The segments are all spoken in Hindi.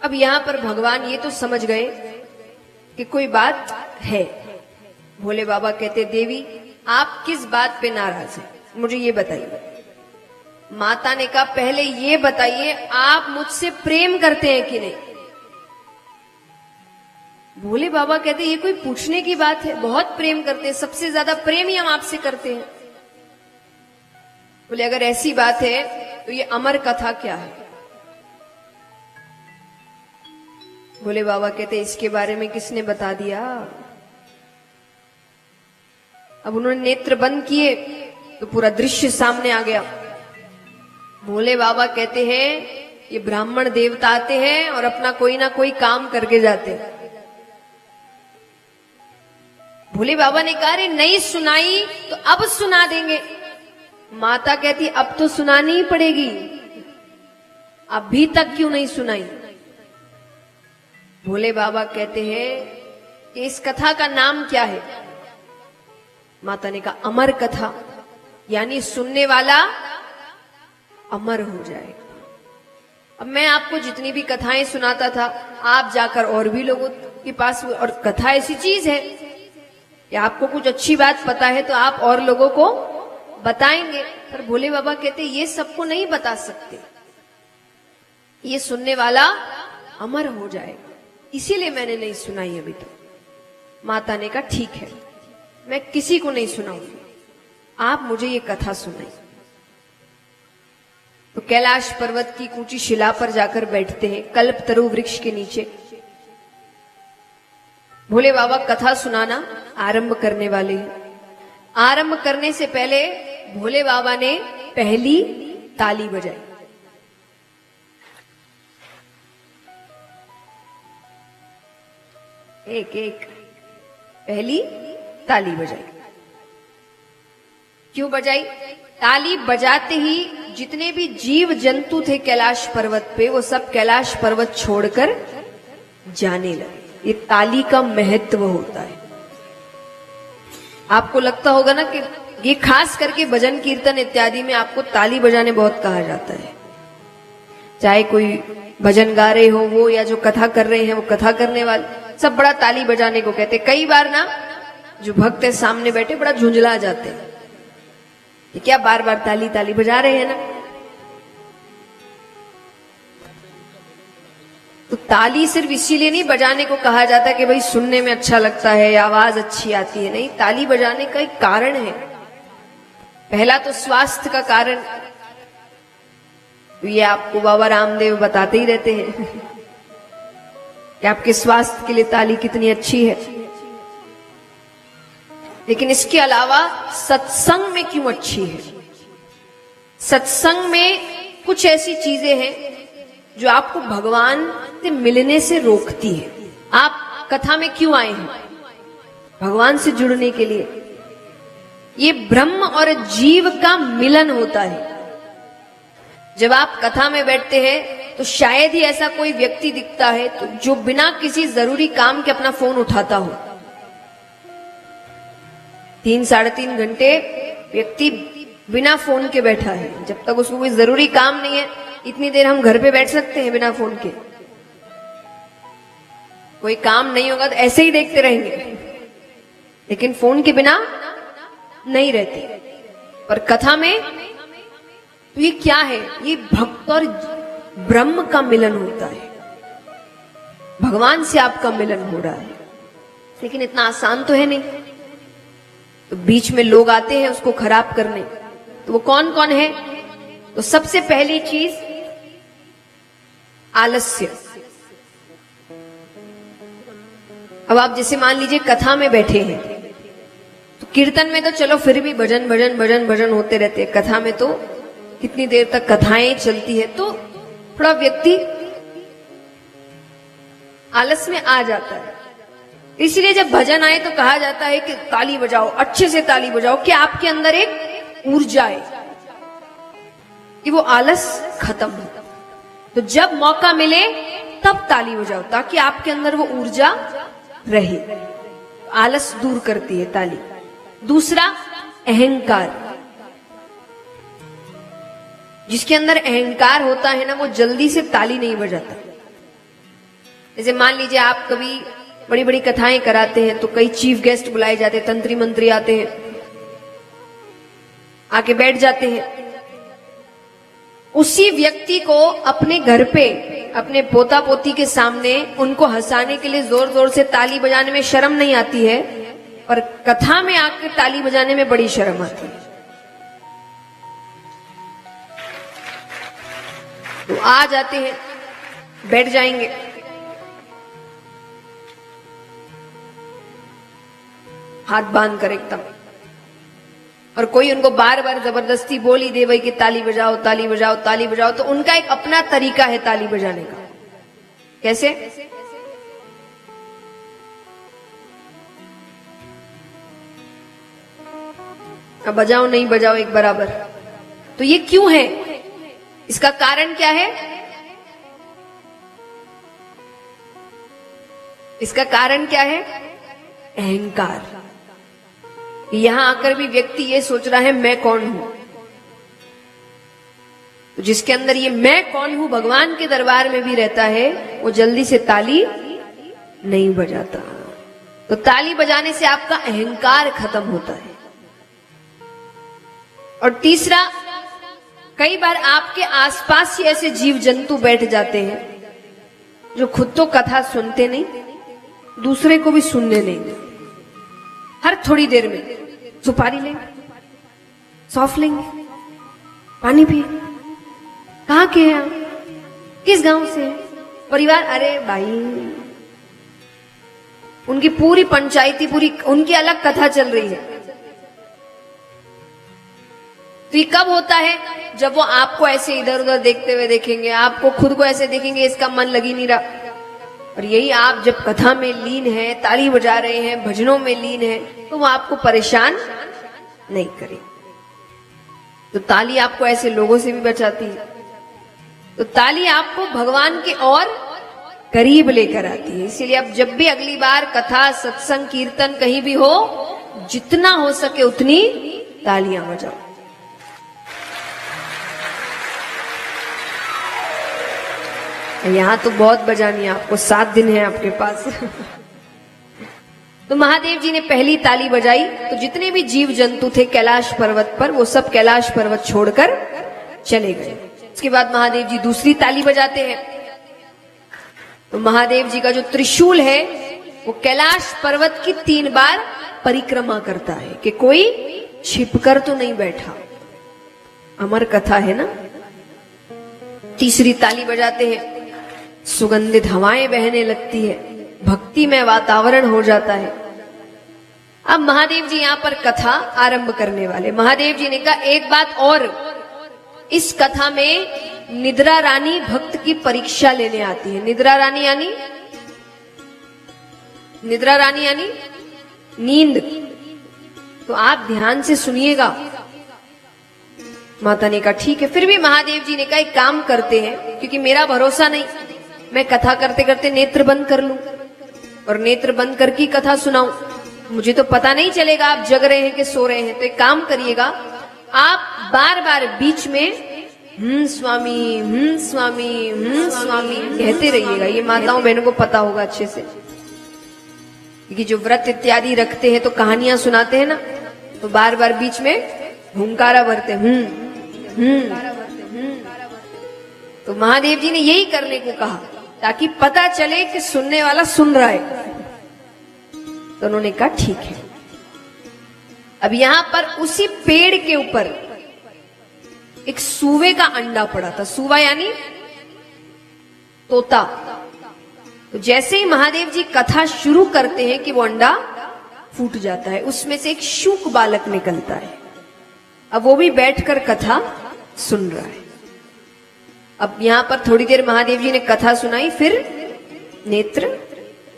अब यहां पर भगवान ये तो समझ गए कि कोई बात है। भोले बाबा कहते, देवी आप किस बात पे नाराज हैं, मुझे ये बताइए। माता ने कहा, पहले ये बताइए आप मुझसे प्रेम करते हैं कि नहीं। भोले बाबा कहते, ये कोई पूछने की बात है, बहुत प्रेम करते हैं, सबसे ज्यादा प्रेम ही हम आपसे करते हैं। बोले, अगर ऐसी बात है तो ये अमर कथा क्या है। भोले बाबा कहते, इसके बारे में किसने बता दिया। अब उन्होंने नेत्र बंद किए तो पूरा दृश्य सामने आ गया। भोले बाबा कहते हैं, ये ब्राह्मण देवता आते हैं और अपना कोई ना कोई काम करके जाते हैं। भोले बाबा ने कहा, अरे नहीं सुनाई तो अब सुना देंगे। माता कहती, अब तो सुनानी ही पड़ेगी, अभी तक क्यों नहीं सुनाई। भोले बाबा कहते हैं कि इस कथा का नाम क्या है। माता ने कहा, अमर कथा, यानी सुनने वाला अमर हो जाएगा। अब मैं आपको जितनी भी कथाएं सुनाता था, आप जाकर और भी लोगों के पास, और कथा ऐसी चीज है कि आपको कुछ अच्छी बात पता है तो आप और लोगों को बताएंगे। पर भोले बाबा कहते, ये सबको नहीं बता सकते, ये सुनने वाला अमर हो जाएगा, इसीलिए मैंने नहीं सुनाई अभी तक। माता ने कहा, ठीक है, मैं किसी को नहीं सुनाऊंगी, आप मुझे ये कथा सुनाइए। तो कैलाश पर्वत की ऊंची शिला पर जाकर बैठते हैं, कल्पतरु वृक्ष के नीचे। भोले बाबा कथा सुनाना आरंभ करने वाले हैं। आरंभ करने से पहले भोले बाबा ने पहली ताली बजाई। एक एक पहली ताली बजाई। क्यों बजाई? ताली बजाते ही जितने भी जीव जंतु थे कैलाश पर्वत पे, वो सब कैलाश पर्वत छोड़कर जाने लगे। ये ताली का महत्व होता है। आपको लगता होगा ना कि ये खास करके भजन कीर्तन इत्यादि में आपको ताली बजाने बहुत कहा जाता है। चाहे कोई भजन गा रहे हो वो, या जो कथा कर रहे हैं वो कथा करने वाले, सब बड़ा ताली बजाने को कहते। कई बार ना जो भक्त है सामने बैठे बड़ा झुंझला जाते हैं, ये क्या बार बार ताली ताली बजा रहे हैं ना। तो ताली सिर्फ इसीलिए नहीं बजाने को कहा जाता कि भाई सुनने में अच्छा लगता है या आवाज अच्छी आती है, नहीं, ताली बजाने का एक कारण है। पहला तो स्वास्थ्य का कारण, ये आपको बाबा रामदेव बताते ही रहते हैं कि आपके स्वास्थ्य के लिए ताली कितनी अच्छी है। लेकिन इसके अलावा सत्संग में क्यों अच्छी है? सत्संग में कुछ ऐसी चीजें हैं जो आपको भगवान से मिलने से रोकती है। आप कथा में क्यों आए हैं? भगवान से जुड़ने के लिए। ये ब्रह्म और जीव का मिलन होता है। जब आप कथा में बैठते हैं तो शायद ही ऐसा कोई व्यक्ति दिखता है तो जो बिना किसी जरूरी काम के अपना फोन उठाता हो। 3-3.5 घंटे व्यक्ति बिना फोन के बैठा है। जब तक उसको कोई जरूरी काम नहीं है, इतनी देर हम घर पे बैठ सकते हैं बिना फोन के। कोई काम नहीं होगा तो ऐसे ही देखते रहेंगे, लेकिन फोन के बिना नहीं रहते। पर कथा में तो ये क्या है? ये भक्त और ब्रह्म का मिलन होता है। भगवान से आपका मिलन हो रहा है। लेकिन इतना आसान तो है नहीं। तो बीच में लोग आते हैं उसको खराब करने। तो वो कौन कौन है? तो सबसे पहली चीज आलस्य। अब आप जैसे मान लीजिए कथा में बैठे हैं, तो कीर्तन में तो चलो फिर भी भजन भजन भजन भजन होते रहते हैं। कथा में तो कितनी देर तक कथाएं चलती है, तो थोड़ा व्यक्ति आलस में आ जाता है। इसलिए जब भजन आए तो कहा जाता है कि ताली बजाओ, अच्छे से ताली बजाओ, कि आपके अंदर एक ऊर्जा है कि वो आलस खत्म हो। तो जब मौका मिले तब ताली बजाओ, ताकि आपके अंदर वो ऊर्जा रहे। आलस दूर करती है ताली। दूसरा अहंकार। जिसके अंदर अहंकार होता है ना, वो जल्दी से ताली नहीं बजाता। जैसे मान लीजिए आप कभी बड़ी बड़ी कथाएं कराते हैं तो कई चीफ गेस्ट बुलाए जाते हैं, तंत्री मंत्री आते हैं, आके बैठ जाते हैं। उसी व्यक्ति को अपने घर पे अपने पोता पोती के सामने उनको हंसाने के लिए जोर जोर से ताली बजाने में शर्म नहीं आती है, पर कथा में आकर ताली बजाने में बड़ी शर्म आती है। तो आ जाते हैं, बैठ जाएंगे, हाथ बांध कर एकदम, और कोई उनको बार बार जबरदस्ती बोल ही दे भाई कि ताली बजाओ ताली बजाओ ताली बजाओ, तो उनका एक अपना तरीका है ताली बजाने का। कैसे? अब बजाओ नहीं बजाओ एक बराबर। तो ये क्यों है? इसका कारण क्या है? इसका कारण क्या है? अहंकार। यहां आकर भी व्यक्ति ये सोच रहा है मैं कौन हूं। तो जिसके अंदर ये मैं कौन हूं भगवान के दरबार में भी रहता है, वो जल्दी से ताली नहीं बजाता। तो ताली बजाने से आपका अहंकार खत्म होता है। और तीसरा, कई बार आपके आसपास ही ऐसे जीव जंतु बैठ जाते हैं जो खुद तो कथा सुनते नहीं, दूसरे को भी सुनने नहीं देते। हर थोड़ी देर में सुपारी लेंगे, सौंफ लेंगे, पानी पिए, कहाँ के हैं आप, किस गांव से है, परिवार, अरे भाई उनकी पूरी पंचायती, पूरी उनकी अलग कथा चल रही है। तो ये कब होता है? जब वो आपको ऐसे इधर उधर देखते हुए देखेंगे, आपको खुद को ऐसे देखेंगे, इसका मन लग ही नहीं रहा। और यही आप जब कथा में लीन है, ताली बजा रहे हैं, भजनों में लीन है, तो वो आपको परेशान नहीं करे। तो ताली आपको ऐसे लोगों से भी बचाती है। तो ताली आपको भगवान के और करीब लेकर आती है। इसीलिए अब जब भी अगली बार कथा, सत्संग, कीर्तन कहीं भी हो, जितना हो सके उतनी तालियां बजाओ। यहां तो बहुत बजानी है आपको, 7 दिन है आपके पास। तो महादेव जी ने पहली ताली बजाई तो जितने भी जीव जंतु थे कैलाश पर्वत पर, वो सब कैलाश पर्वत छोड़कर चले गए। उसके बाद महादेव जी दूसरी ताली बजाते हैं। तो महादेव जी का जो त्रिशूल है वो कैलाश पर्वत की 3 बार परिक्रमा करता है कि कोई छिपकर तो नहीं बैठा। अमर कथा है ना। तीसरी ताली बजाते हैं, सुगंधित हवाएं बहने लगती है, भक्ति में वातावरण हो जाता है। अब महादेव जी यहां पर कथा आरंभ करने वाले। महादेव जी ने कहा एक बात और, इस कथा में निद्रा रानी भक्त की परीक्षा लेने आती है। निद्रा रानी यानी नींद। तो आप ध्यान से सुनिएगा। माता ने कहा ठीक है। फिर भी महादेव जी ने कहा एक काम करते हैं, क्योंकि मेरा भरोसा नहीं, मैं कथा करते करते नेत्र बंद कर लूं और नेत्र बंद करके कथा सुनाऊं, मुझे तो पता नहीं चलेगा आप जग रहे हैं कि सो रहे हैं। तो एक काम करिएगा, आप बार बार बीच में स्वामी स्वामी कहते रहिएगा। ये माताओं बहनों को पता होगा अच्छे से, क्योंकि जो व्रत इत्यादि रखते हैं तो कहानियां सुनाते हैं ना, तो बार बार बीच में हुंकारा भरते तो महादेव जी ने यही करने को कहा ताकि पता चले कि सुनने वाला सुन रहा है। तो उन्होंने कहा ठीक है। अब यहां पर उसी पेड़ के ऊपर एक सूवे का अंडा पड़ा था। सूवा यानी तोता। तो जैसे ही महादेव जी कथा शुरू करते हैं कि वो अंडा फूट जाता है, उसमें से एक शूक बालक निकलता है। अब वो भी बैठकर कथा सुन रहा है। अब यहां पर थोड़ी देर महादेव जी ने कथा सुनाई, फिर नेत्र,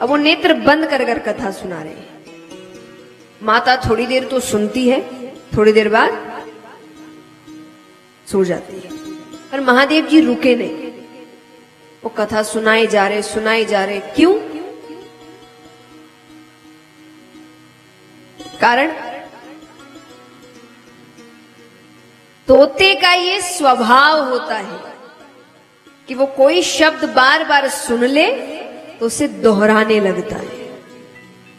अब वो नेत्र बंद कर कथा सुना रहे हैं। माता थोड़ी देर तो सुनती है, थोड़ी देर बाद सो जाती है। पर महादेव जी रुके नहीं, वो कथा सुनाए जा रहे। क्यों? कारण तोते का ये स्वभाव होता है कि वो कोई शब्द बार बार सुन ले तो उसे दोहराने लगता है।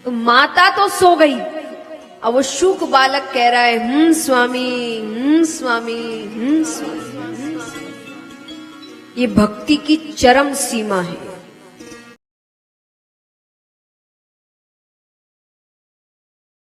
तो माता तो सो गई, अब वो शुक बालक कह रहा है स्वामी, स्वामी, स्वामी। ये भक्ति की चरम सीमा है।